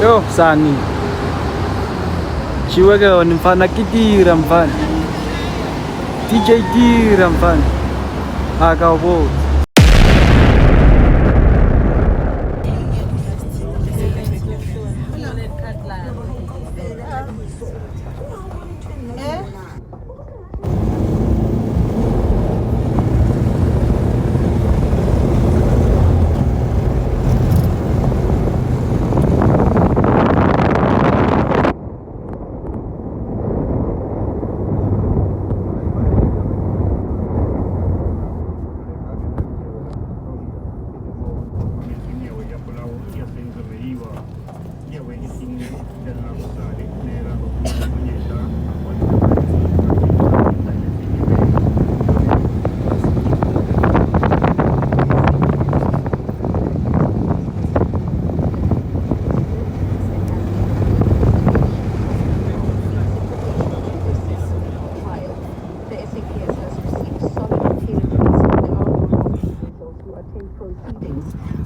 Yo, Sani. Chiweke on mfana kitira mfana. DJ tira mfana. Akabo.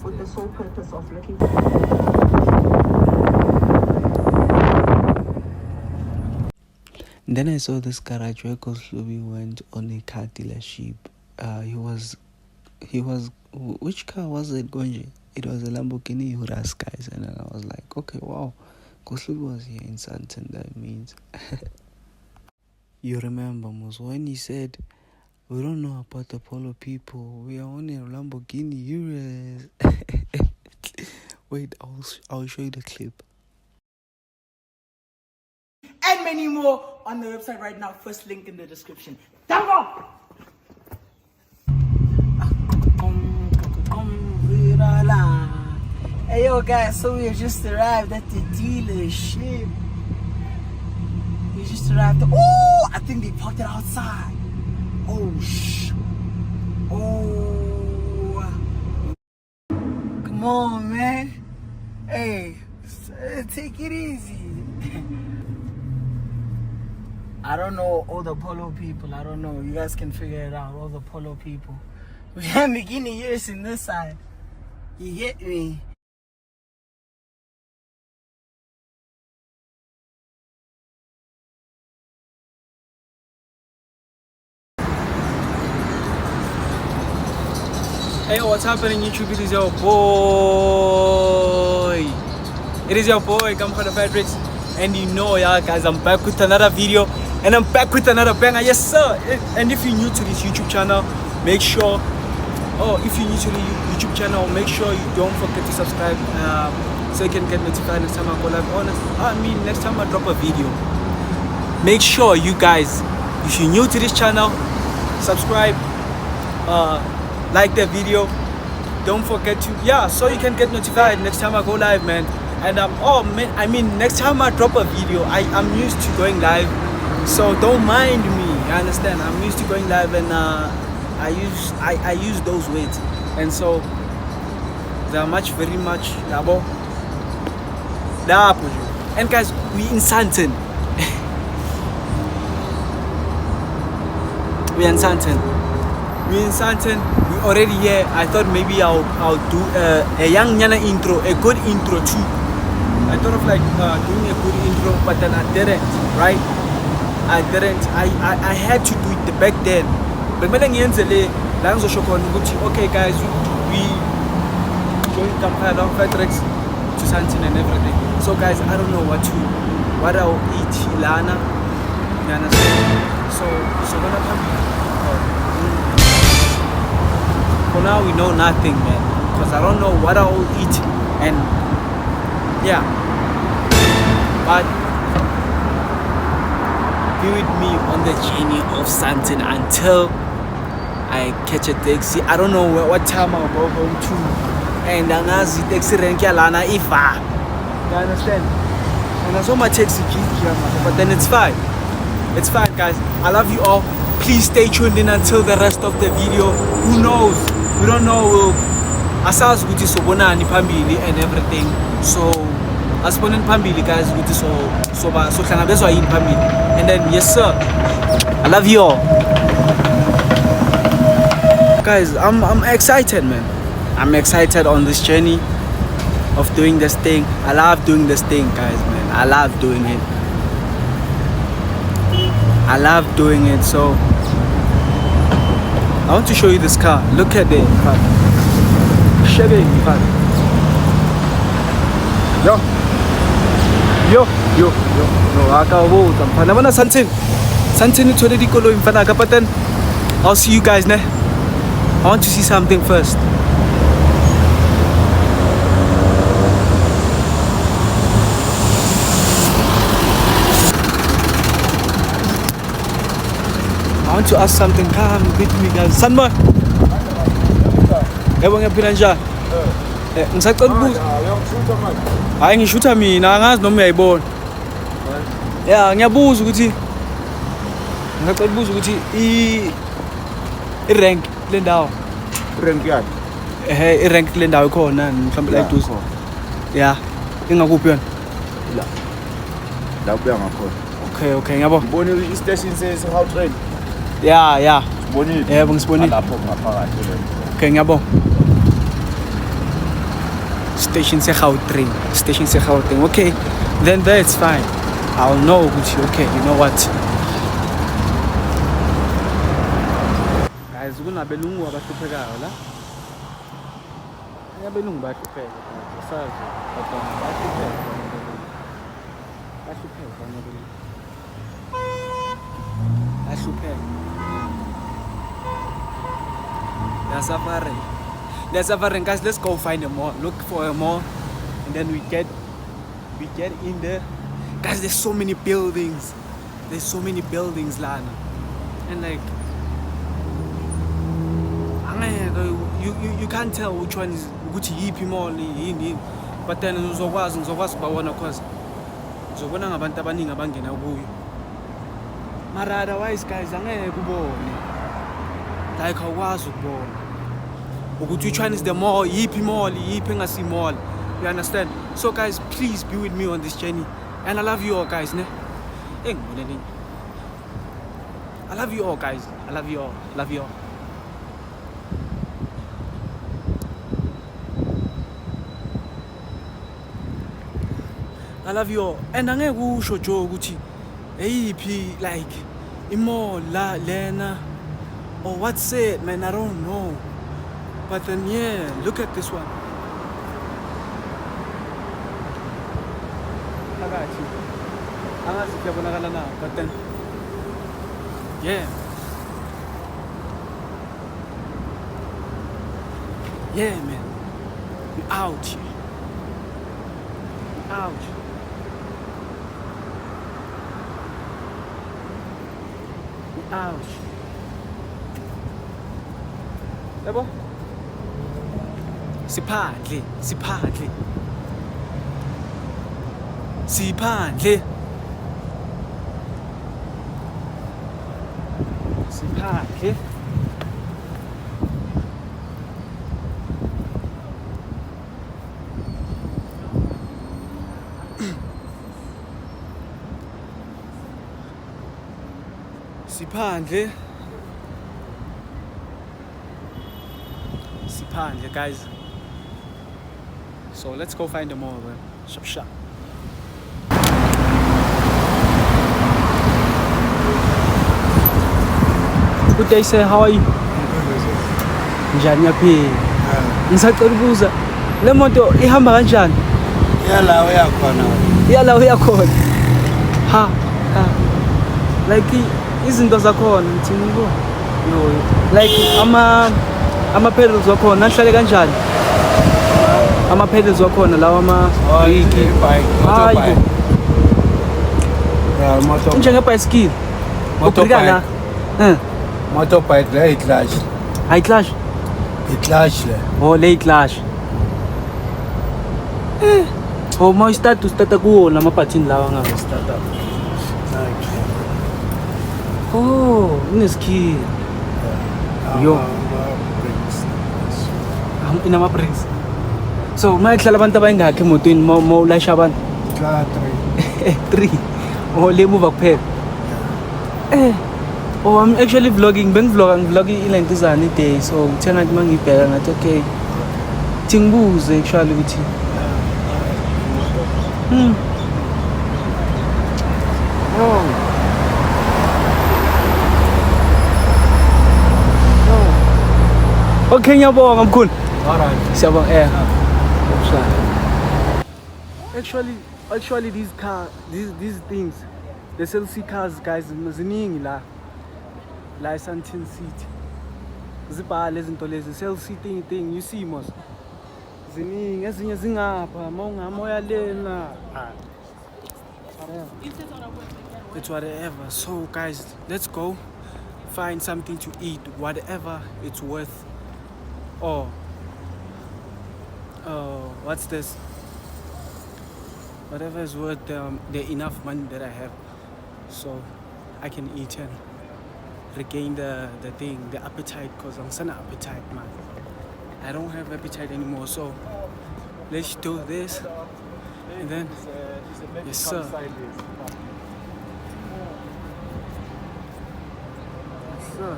With the sole purpose of looking. Then I saw this garage where hlubi went on a car dealership. He was, which car was it, Gonji? It was a Lamborghini Urus, guys. And then I was like, okay, wow, hlubi was here in SANDTON. That means, you remember, Mos, when he said, we don't know about the Polo people. We are on a Lamborghini Urus. Wait, I'll show you the clip. And many more on the website right now. First link in the description. Down. Hey yo guys, so we just arrived at the dealership. We just arrived. Oh, I think they parked it outside. Oh shh. Oh. Come on, man. Hey, take it easy. I don't know all the Polo people. I don't know. You guys can figure it out. All the Polo people. We have beginning years in this side. You get me? Hey, what's happening YouTube? It is your boy. It is your boy, come for the Patricks. And you know, yeah, guys, I'm back with another video. And I'm back with another banger. Yes, sir. And if you're new to this YouTube channel, make sure, if you're new to the YouTube channel, make sure you don't forget to subscribe so you can get notified next time I go live. Next time I drop a video. Make sure you guys, if you're new to this channel, subscribe, like the video, don't forget to, so you can get notified next time I go live, man. And next time I drop a video, I'm used to going live, so don't mind me, you understand? I'm used to going live, and I use those words, and so they are very much labo. And guys, we in SANDTON. We're in SANDTON. We're already here. I thought maybe I'll do a young Nyana intro, a good intro too. I thought of like doing a good intro, but then I didn't, right? I didn't. I had to do it back then. But when I okay guys, we going Kampala long Patricks to SANDTON and everything. So guys, I don't know what I'll eat Lana. You understand? So gonna come. For now we know nothing, man, because I don't know what I'll eat, and but be with me on the journey of SANDTON until I catch a taxi. I don't know what time I'll go home to, and then as the taxi rank lana if you understand, and I saw my taxi here, but then it's fine, guys. I love you all. Please stay tuned in until the rest of the video. Who knows? We don't know. Asas with this Sobonani Pambili and everything. So as Bonan Pambili, guys, with this so Canabeso in Pambili. And then yes sir. I love you all. Guys, I'm excited, man. I'm excited on this journey. of doing this thing. I love doing this thing, guys, man. I love doing it. I love doing it. So I want to show you this car. Look at it. Chevy. Yo. No, I can't hold them. I never know something. Something to the color in front of, but then I'll see you guys now. I want to see something first. I want to ask something. Come with me, guys. Sanma. Yebo ngiyaphila njani? Ngisacela ukubuza. Hayi ngishutha mina angazi noma uyayibona. Yeah, ngiyabuza ukuthi ngicela ukubuza ukuthi i-rank le ndawo. Rank yard. I-rank le ndawo ikhona mhlawumbe la eduze. Yeah. Ingakuphi yona? La kuya ngakhona. Okay, ngiyabona. Ngibone i-station says how train. Yeah. Ngibonile. Yebo ngisibonile. Lapho ngaphakathi le. Okay, ngiyabona. Station se-Gauteng. Okay, then that's fine. I'll know ukuthi okay, you know what? Guys, kunabelungu abahluphekayo la. Abelungu bahlupheka. Sazi, kodwa bahlupheka. There's suffering, guys. Let's go find a mall. Look for a mall, and then we get in there. Guys, there's so many buildings. Lana, and like, you can't tell which one is Gucci yipi mall in. But then uzokwazi bawona cause uzobona ngabantu abaningi abangena kuyo. Mara otherwise, guys, angeke kubone. Like awukwazi ukubona. Which one is the mall? Yipi ngasi mall. You understand? So guys, please be with me on this journey. And I love you all, guys. I love you all, guys. I love you all. I love you all. And angeke kusho Joe ukuthi yipi like imall la lena or what's it, man? I don't know. But then yeah, look at this one. But then yeah man, we out here. Yabo? Siphandle. Siphandle, guys. So let's go find them all, man. Shop. Good day, sir. How are you? Njani yaphila? Ngisacela ukubuza. Le moto ihamba kanjani? Yala uyakhona. Ha. Like izinto zakhona ngithingo. No. Like ama pedals wakhona ahlale kanjani? Ama pedals wakhona lawa ama bike. Motorbike. Yeah, motorbike. Njenge bicycle. Motorbike. Motorbike le i-clutch. I-clutch. I-clutch le. Oh, le i-clutch. Oh, ma start kuwo lama button lawa ngawo start up. Okay. Oh, ineskill. Yo. Inama brakes. So, mayihlala abantu abayingakho emotweni mo ulasha abantu? 3. Oh, le move kuphela. Oh, I'm actually vlogging. Ngivlogging ilentizana day. So, ngithenga ngathi mangibheka ngathi okay. Thingibuze actually ukuthi Okay, ngiyabonga mkhulu. Alright. Siyabonga. Actually these things, the SLC cars guys ziningi la SANDTON City. Zibhale izinto lezi SLC thing you see mos. Ziningi ezinye zingapha mawungamoya lena. It's whatever. So guys, let's go find something to eat, whatever it's worth. Or what's this? Whatever is worth the enough money that I have, so I can eat and regain the appetite, cause I'm such an appetite man. I don't have appetite anymore, so let's do this and then yes sir. Yes sir.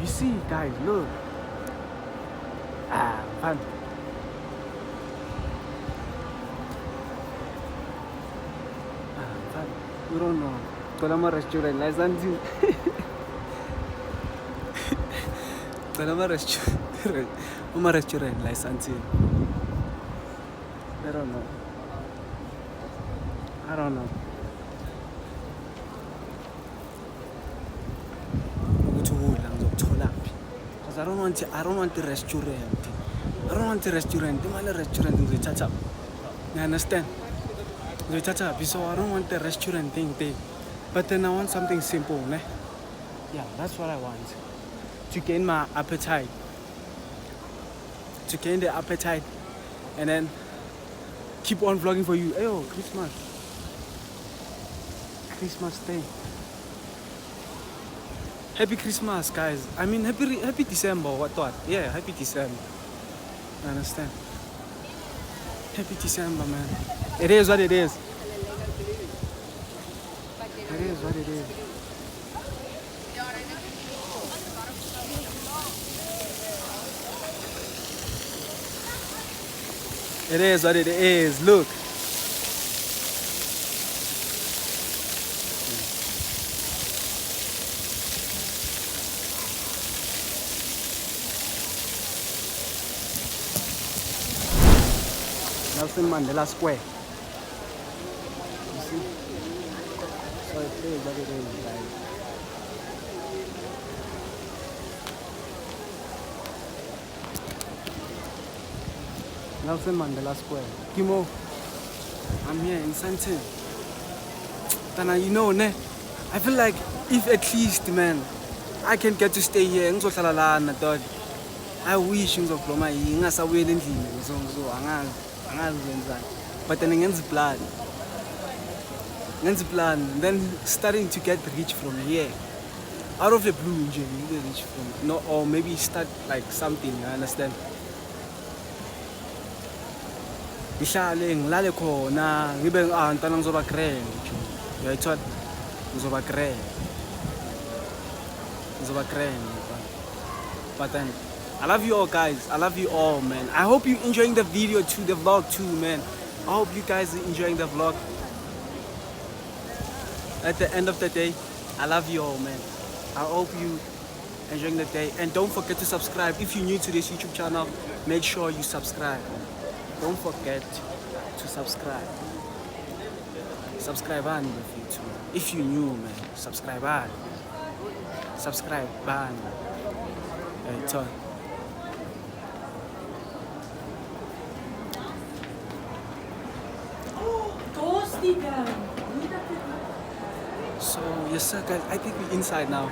You see, guys, look. Fun. Fun. You don't know. Kolama restaurant, like SANDTON. Kolama restaurant. Uma restaurant, like SANDTON. I don't know. Because I don't want the restaurant. I don't want the restaurant. The only restaurant is the cha-cha. You understand? The cha-cha. So I don't want the restaurant thing. But then I want something simple, ne? Yeah, that's what I want. To gain my appetite. To gain the appetite. And then keep on vlogging for you. Ayo, Christmas Day. Happy Christmas, guys. I mean, happy December. What? Yeah, happy December. I understand. Happy December, man. It is what it is. It is what it is. It is what it is. Look. Mandela Square. You see? So it is what it is, guys. Mandela Square. Kimo, I'm here in SANDTON. Tana, you know, ne? I feel like if at least, man, I can get to stay here. I wish ngizoblow my ngasawela endlini but then ngenza plan then starting to get rich from here out of the blue rich from no, or maybe start like something, you understand? Ngihlale ngilale khona ngibe ntana ngizoba grand uyayithola ngizoba grand but then I love you all, guys. I love you all, man. I hope you're enjoying the video too, the vlog too, man. I hope you guys are enjoying the vlog. At the end of the day, I love you all, man. I hope you enjoying the day. And don't forget to subscribe. If you're new to this YouTube channel, make sure you subscribe. Don't forget to subscribe. Subscribe on YouTube. If you're new, man, subscribe on. Subscribe on. So yes sir, guys, I think we're inside now.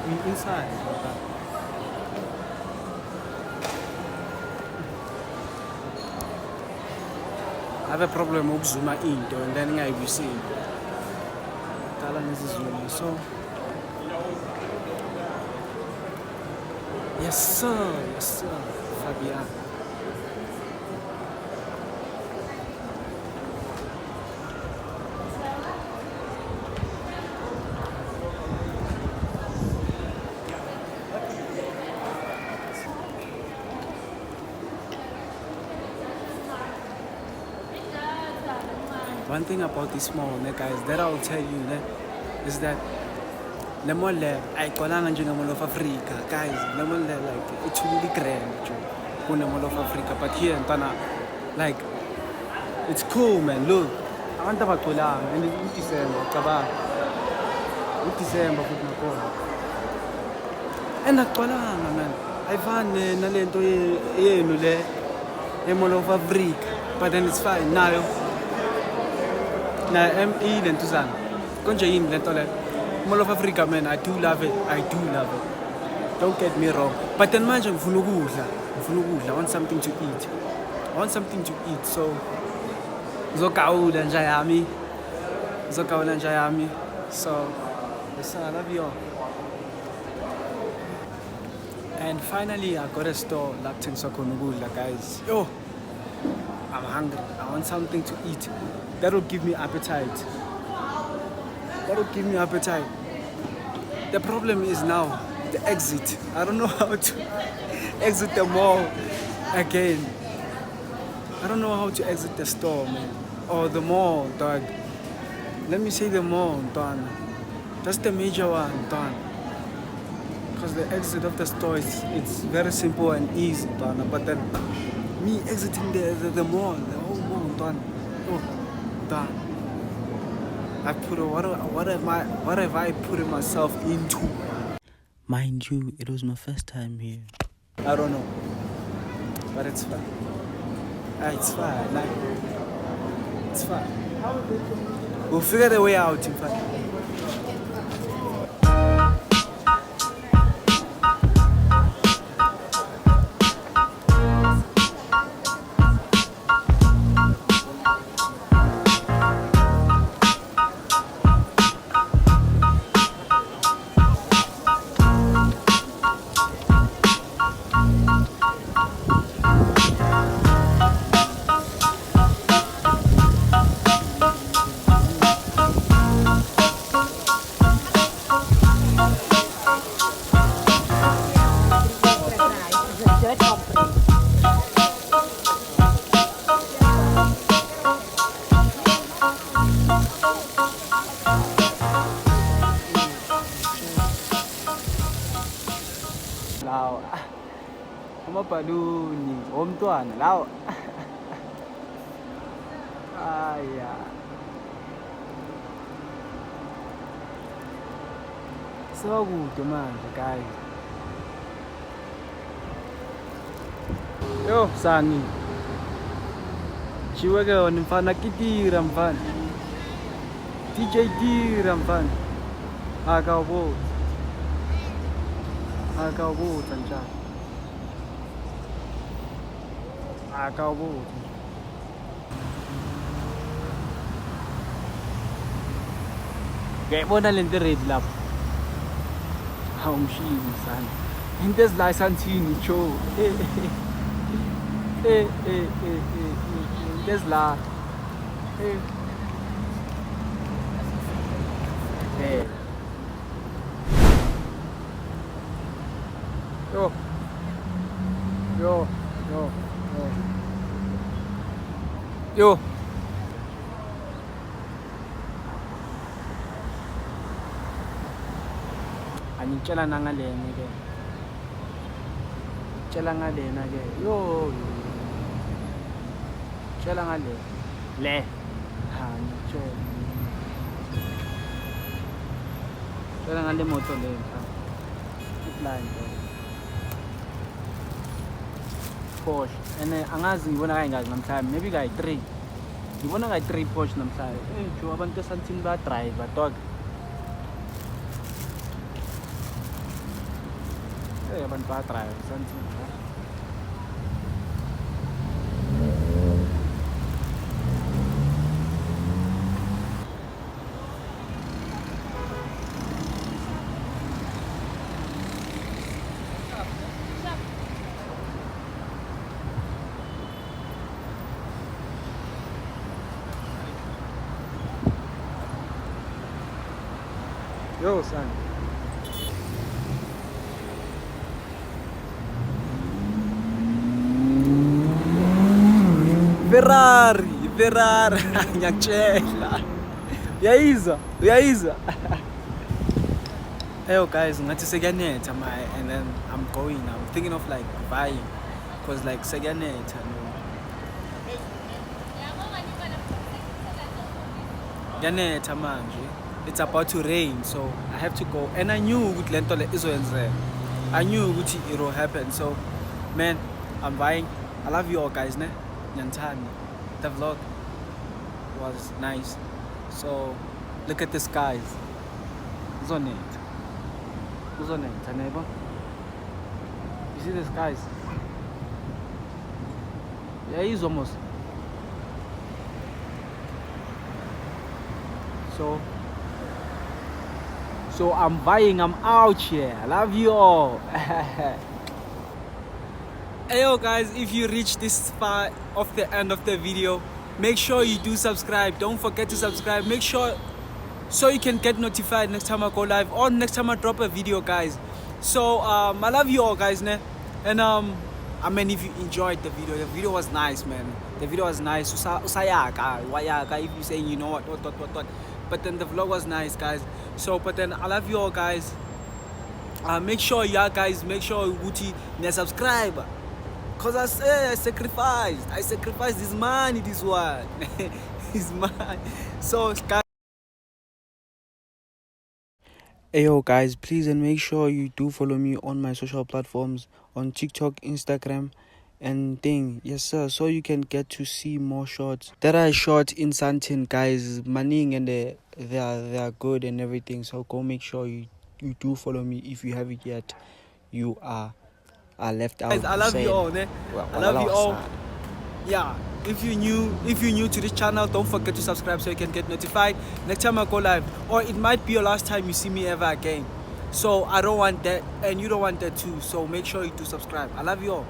We're inside. I have a problem with zoom into and then I will see. So yes sir, Fabian. one thing about this mall, guys, that I'll tell you, is that the mall I call Mall of Africa, guys. The mall like it's really grand, the Mall of Africa. But here in Tana, like it's cool, man. Look, I want to go and it's December, December, and I call man. I found Nalento the Mall of Africa, but then it's fine now. Now I'm in Tuzan. Conjain Lentole. Mall of Africa, man, I do love it. Don't get me wrong. But then imagine Funugula. I want something to eat. So Zokaul and Jayami. So yes, I love you all. And finally I got a store Laptin Sokonugula, guys. Yo, I'm hungry. I want something to eat. That'll give me appetite. The problem is now the exit. I don't know how to exit the mall again. I don't know how to exit the store, man. Or the mall, dog. Let me say the mall, dog. That's the major one, dog. Because the exit of the store it's very simple and easy, dog. But then me exiting the mall, the whole mall, dog. Oh, dog. What have I put myself into? Mind you, it was my first time here. I don't know, but it's fine. It's fine. Like, it's fine. We'll figure the way out. In fact. Lao, umapaluni, umntwana, lao. Aya. Sokude manje, guys. Yo, Sani. Chiweke wona mfana kitira mfana. DJ tira mfana. Akawubuza njalo. Ngiyayibona lento red lapho. Awumshiyi sana. Into ezila SANDTON cho. Into ezila. Yo. Anitshela nangalena ke. Tshela ngalena ke. Yo. Tshela ngale. Le. Ha ngitshela. Tshela ngale moto le. Line. Porsche and angazi ngibona kayingazi namhlanje maybe kayi 3 ngibona kayi 3 Porsche namhlanje jo abantu eSANDTON ba driver dog abantu ba driver eSANDTON Yo, son. Ferrari. Ferrari. Ngiyakutshela. Uyayizwa. Hey guys, ngathi sekuyanetha and then I'm thinking of like buying, cause like sekuyanetha no. Yanetha manje. It's about to rain, so I have to go. And I knew ukuthi lento le izoyenzeka. I knew ukuthi it will happen. So man, I'm buying. I love you all guys, ne? Nyanthani. The vlog was nice. So look at the skies. Uzonetha. Neighbor. You see the skies? Yeah, he's almost. So I'm buying, I'm out here. I love you all. Hey yo guys, if you reach this far of the end of the video, make sure you do subscribe. Don't forget to subscribe. Make sure so you can get notified next time I go live or next time I drop a video, guys. So I love you all guys, ne? And I mean, if you enjoyed the video was nice, man. The video was nice. Usayaka, if you say you know what. But then the vlog was nice, guys. So but then I love you all guys. Make sure Uti subscribe. Cause I say I sacrificed this money, this one. It's mine. So guys. Hey yo guys, please and make sure you do follow me on my social platforms on TikTok, Instagram and thing. Yes sir, so you can get to see more shots that I shot in SANDTON, guys. Manning and they are good and everything. So go make sure you do follow me. If you haven't yet, you are left out. Guys, I love you all, ne? I love you all. Yeah, if you're new to this channel, don't forget to subscribe so you can get notified next time I go live, or it might be your last time you see me ever again. So I don't want that and you don't want that too, so make sure you do subscribe. I love you all.